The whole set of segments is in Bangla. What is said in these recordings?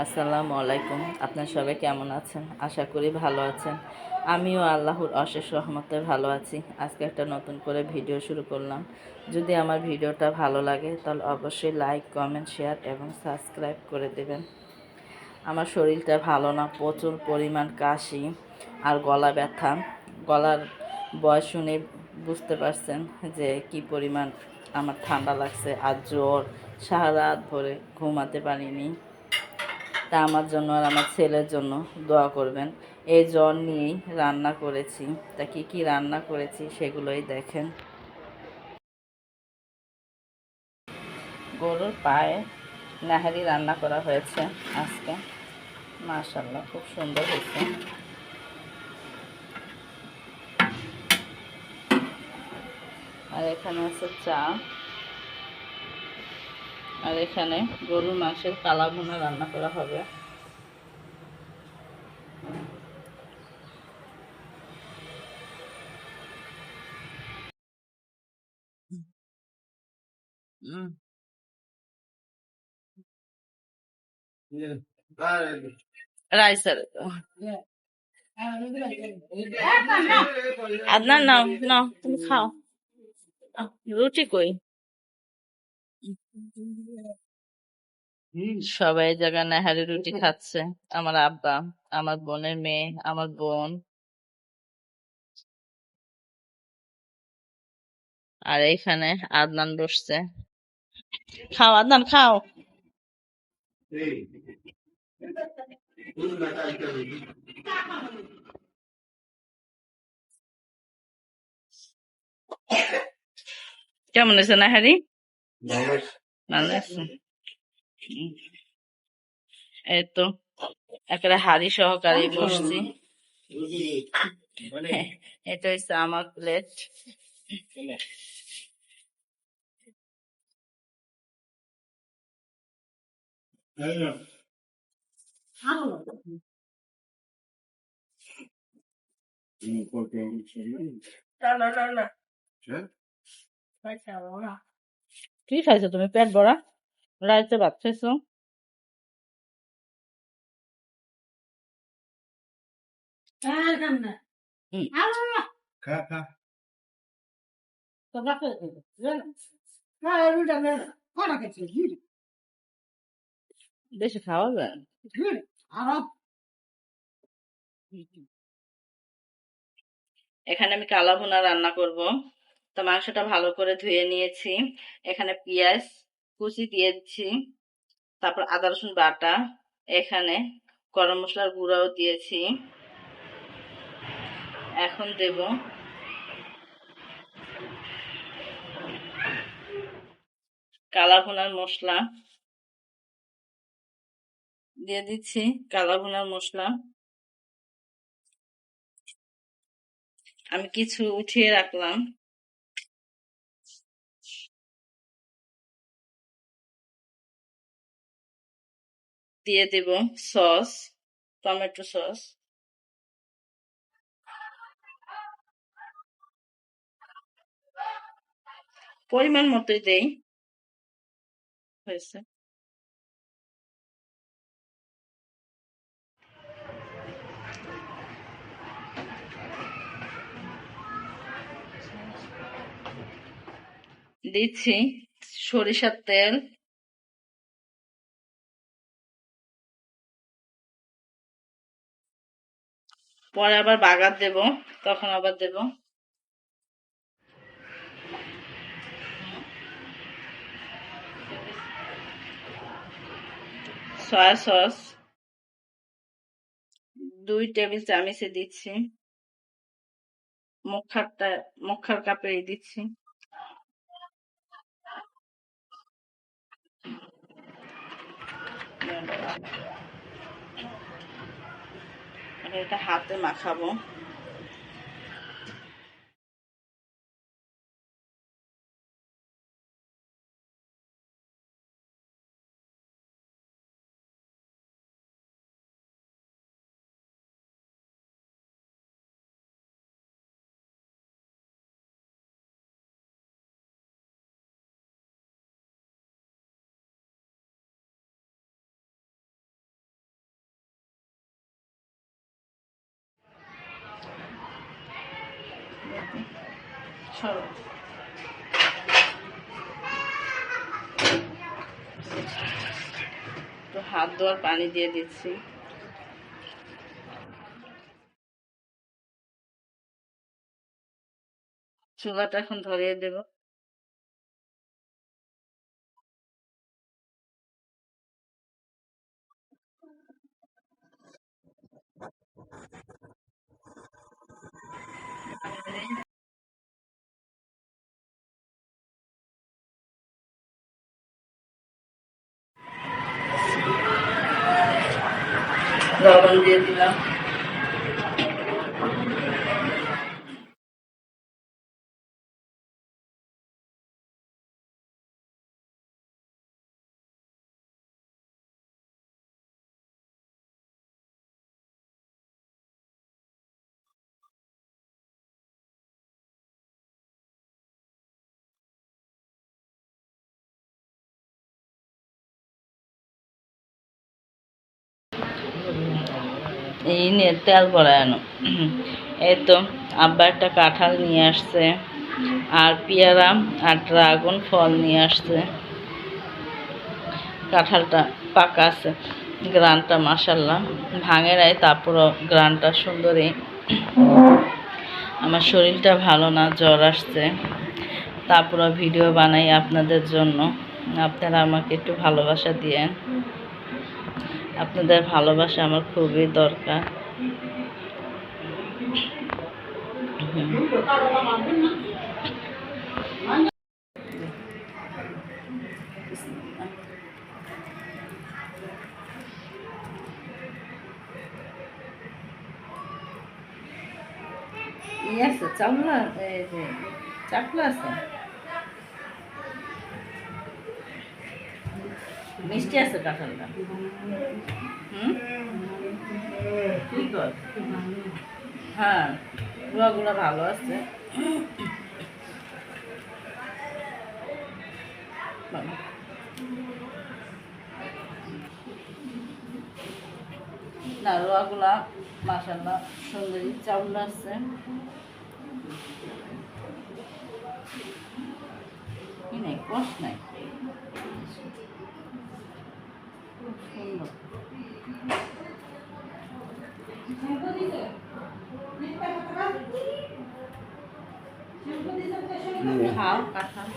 আসসালামু আলাইকুম। আপনার সবাই কেমন আছেন? আশা করি ভালো আছেন। আমিও আল্লাহর অশেষ রহমতে ভালো আছি। আজকে একটা নতুন করে ভিডিও শুরু করলাম। যদি আমার ভিডিওটা ভালো লাগে তাহলে অবশ্যই লাইক, কমেন্ট, শেয়ার এবং সাবস্ক্রাইব করে দেবেন। আমার শরীরটা ভালো না, প্রচুর পরিমাণ কাশি আর গলা ব্যথা। গলার বয়স শুনে বুঝতে পারছেন যে কি পরিমাণ আমার ঠান্ডা লাগছে আর জ্বর। সারা রাত ভরে ঘুমাতে পারিনি। তা আমার জন্য আর আমার ছেলের জন্য দোয়া করবেন। এই জ্বর নিয়েই রান্না করেছি। তা কি কি রান্না করেছি সেগুলোই দেখেন। গরুর পায়ে নাহারি রান্না করা হয়েছে আজকে। মাশাআল্লাহ, খুব সুন্দর হয়েছে। আর এখানে আছে চা। আর এখানে গরুর মাংসের কালা ভুনা রান্না করা হবে। রাইসার আদনান, নাও নাও, তুমি খাও। রুটি কই? সবাই এই জায়গায় নাহারি রুটি খাচ্ছে। আমার আব্বা, আমার বোনের মেয়ে, আমার বোন, আর এইখানে আদনান বসছে। খাও আদনান, খাও। কেমন হয়েছে নাহারি? ভালো আছে। এই তো একটা হাড়ি সহকারে বসছি। এটা হচ্ছে আমার প্লেট। কি খাইছো তুমি? পেট ভরা? রাইতে ভাত খাইছো? বেশি খাওয়া যায়? এখানে আমি কালা ভুনা রান্না করব। তো মাংসটা ভালো করে ধুয়ে নিয়েছি। এখানে পেঁয়াজ কুচি দিয়েছি, তারপর আদা রসুন বাটা, এখানে গরম মশলার গুঁড়াও দিয়েছি। এখন দেব কালা ভুনার মশলা, দিয়ে দিচ্ছি কালা ভুনার মশলা। আমি কিছু উঠিয়ে রাখলাম। দিয়ে দেব সস, টমেটো সস। পরিমাণ মতোই দেই। হয়েছে। দিচ্ছি সরিষার তেল, পরে আবার বাগার দেব, তখন আবার দেব সয়া সস 2 টেবিল চামচে দিচ্ছি। মুখার কাপে দিচ্ছি। এটা হাতে মাখাবো। সরো। তো হাত ধোয়ার পানি দিয়ে দিচ্ছি। চুলাটা এখন ধরিয়ে দেব। লবণ দিয়ে দিলাম। এই নিয়ে তেল পড়ানো। এই তো আব্বা একটা কাঁঠাল নিয়ে আসছে, আর পেয়ারা আর ড্রাগন ফল নিয়ে আসছে। কাঁঠালটা পাকা আছে, গ্রানটা মাশাল্লাহ ভাঙে নাই, তারপরও গ্রানটা সুন্দরই। আমার শরীরটা ভালো না, জ্বর আসছে, তারপরও ভিডিও বানাই আপনাদের জন্য। আপনারা আমাকে একটু ভালোবাসা দিয়েন, আপনাদের ভালোবাসা আমার খুবই দরকার। আছে চামড়া, এই যে চাকলা আছে, মিষ্টি আছে কাঁঠালটা। কি কর? হ্যাঁ, রুয়াগুলো ভালো আছে। না, রুয়াগুলা মাশাআল্লাহ সুন্দরী চাউল আছে। কি নাই, কষ নাই, খুব সুন্দর। খাও কাঁঠাল,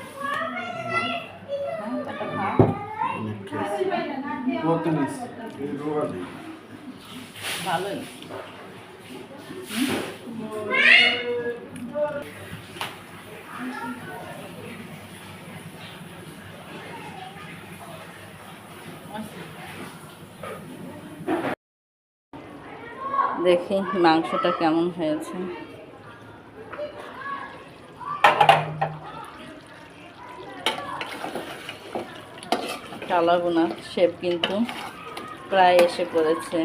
খাও। ভালোই। দেখি মাংসটা কেমন হয়েছে। কালা বোনার শেপ কিন্তু প্রায় এসে পড়েছে।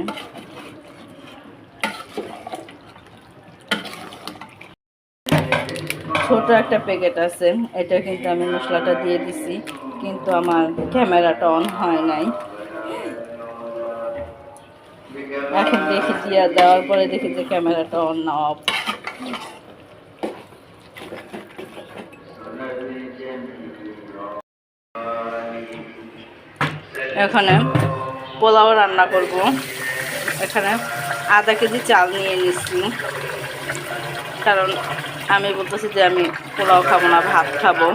ছোট একটা প্যাকেট আছে, এটা কিন্তু আমি মশলাটা দিয়ে দিছি, কিন্তু আমার ক্যামেরাটা অন হয় নাই। এখন দেখি দেওয়ার পরে দেখি যে ক্যামেরাটা অন না অফ। এখানে পোলাও রান্না করব। এখানে আধা কেজি চাল নিয়ে নিচ্ছি, কারণ আমি বলতেছি যে আমি পোলাও খাবো না, ভাত খাবো,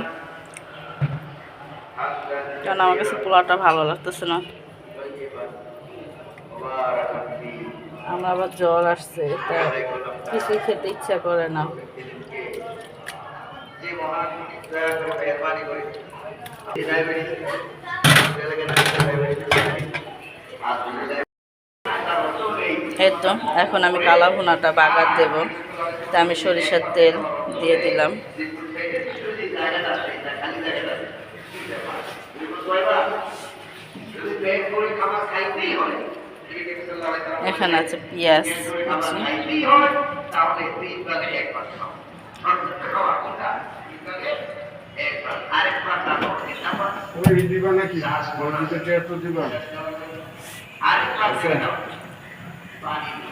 কারণ আমার কাছে পোলাওটা ভালো লাগতেছে না। আমার আবার জ্বর আসছে, তা কিছুই খেতে ইচ্ছা করে না। এই তো এখন আমি কালা ভুনাটা বাগার দেব, তা আমি সরিষার তেল দিয়ে দিলাম। এখানে আছে পেঁয়াজ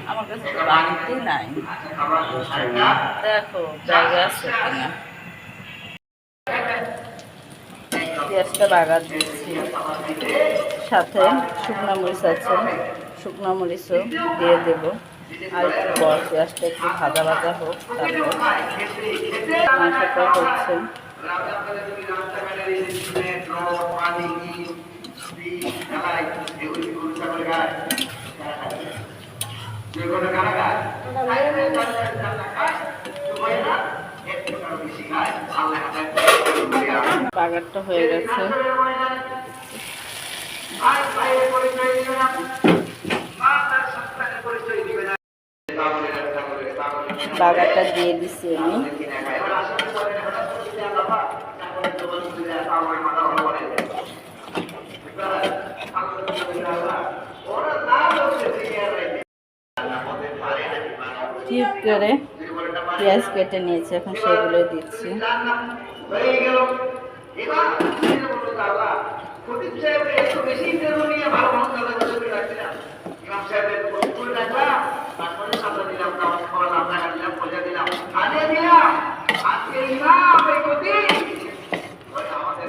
আমার কাছে তো বাড়িতে নাই, দেখো জায়গা আছে কিনা। পেঁয়াজটা বাগার দিচ্ছি, সাথে শুকনো মরিচ আছে, শুকনো মরিচও দিয়ে দেব। আর একটু পর পেঁয়াজটা একটু ভাজা ভাজা হোক, তারপর মাংসটা হচ্ছে। বাগারটা হয়ে গেছে, বাগারটা দিয়ে দিচ্ছি আমি। কিউব করে পেঁয়াজ কেটে নিয়েছি, এখন সেগুলো দিচ্ছি।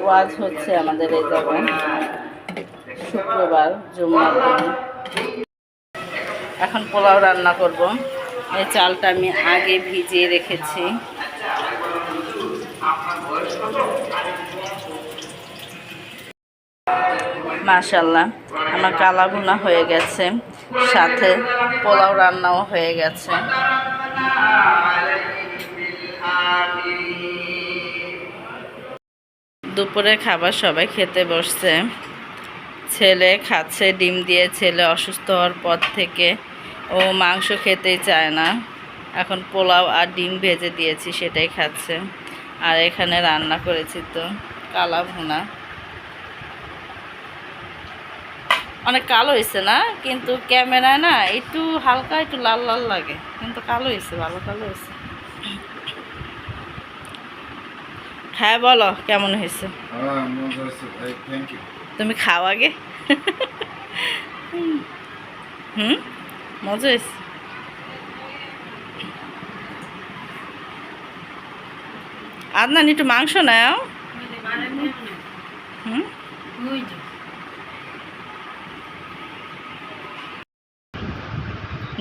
ওয়াজ হচ্ছে আমাদের এই জায়গায়, শুক্রবার জুমার দিন। এখন পোলাও রান্না করব। এই চালটা আমি আগে ভিজিয়ে রেখেছি। মাশাআল্লাহ, আমার কালা ভুনা হয়ে গেছে, সাথে পোলাও রান্নাও হয়ে গেছে। দুপুরে খাবার সবাই খেতে বসছে। ছেলে খাচ্ছে ডিম দিয়ে, ছেলে অসুস্থ হওয়ার পর থেকে ও মাংস খেতেই চায় না। এখন পোলাও আর ডিম ভেজে দিয়েছি, সেটাই খাচ্ছে। আর এখানে রান্না করেছি তো কালা ভুনা। অনেক কালো হয়েছে না, কিন্তু ক্যামেরায় না একটু হালকা একটু লাল লাল লাগে, কিন্তু কালো হয়েছে, ভালো কালো হয়েছে। হ্যাঁ বলো কেমন হয়েছে? তুমি খাও আগে। মজা হয়েছে। আদনান একটু মাংস নাও।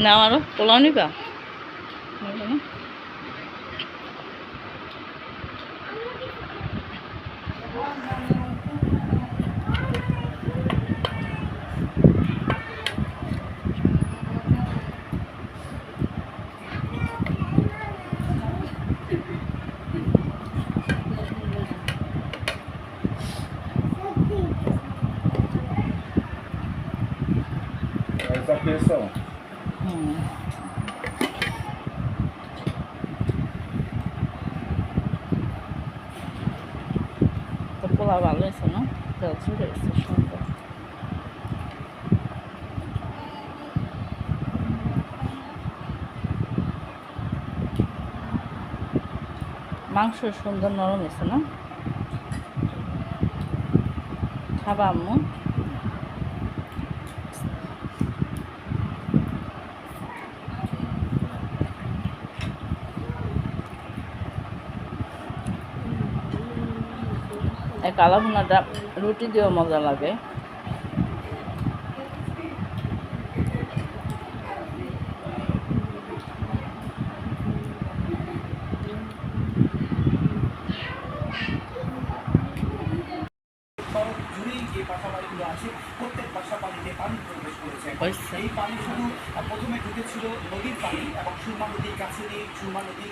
নাও আরো পোলাও নিবা। Essa pressão. তো পোলাও ভালো হয়েছে না? তেল ছেড়ে এসেছে সুন্দর। মাংস সুন্দর নরম হয়েছে না? খাবা আম্মু? এই কালা ভুনাটা রুটি দিয়েও মজা লাগে। এই পানি শুধু প্রথমে ঢুকেছিল নদীর পানি এবং সুরমা নদীর কাছে সুরমা নদী